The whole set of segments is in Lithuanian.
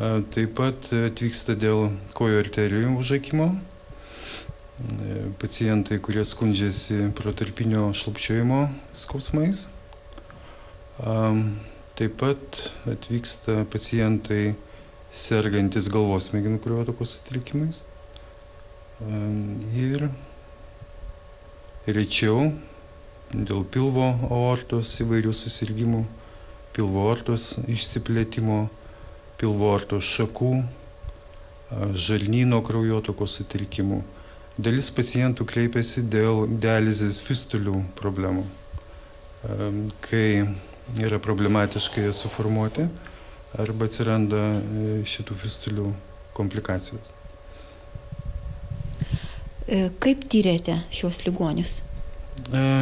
Taip pat atvyksta dėl kojų arterijų užakimo. Pacientai, kurie skundžiasi protarpinio šlubčiojimo skausmais. Taip pat atvyksta pacientai sergantis galvos smegenų kraujotakos sutrikimais. Ir rečiau dėl pilvo aortos įvairių susirgimų, pilvo aortos išsiplėtimo, pilvo aortos šakų, žarnyno kraujotakos sutrikimų. Dalis pacientų kreipiasi dėl dializės fistulių problemų, kai yra problematiškai jas suformuoti arba atsiranda šitų fistulių komplikacijos. Kaip tyrėte šios ligonius?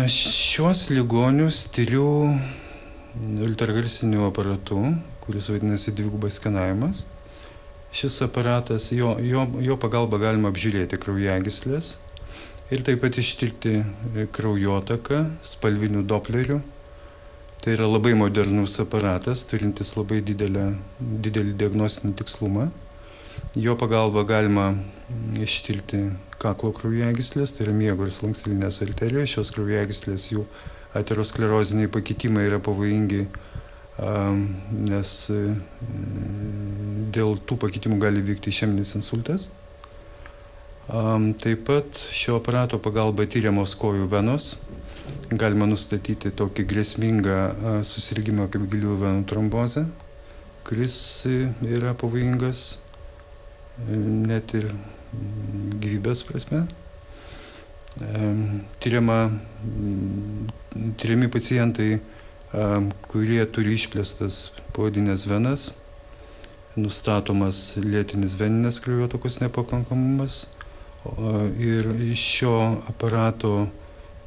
Šios ligonius tyriu ultragarsiniu aparatu, kuris vadinasi dvigubas skenavimas. Šis aparatas, jo pagalba galima apžiūrėti kraujagyslės ir taip pat ištirti kraujotaką spalviniu dopleriu. Tai yra labai modernus aparatas, turintis labai didelį diagnostinį tikslumą. Jo pagalba galima ištirti kaklo kraujagyslės, tai yra miego ir slankstelinės arterijos. Šios kraujagyslės, jų ateroskleroziniai pakitimai yra pavojingi, nes dėl tų pakitimų gali vykti išeminis insultas. Taip pat šio aparato pagalba tyriamos kojų venos. Galima nustatyti tokį grėsmingą susirgimą kaip giliųjų venų trombozė, kuris yra pavojingas net ir gyvybės prasme. Tyriami pacientai, kurie turi išplėstas poodines venas, nustatomas lėtinis veninės kraujotakos nepakankamumas ir iš šio aparato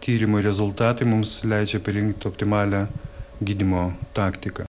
tyrimo rezultatai mums leidžia parinkti optimalią gydymo taktiką.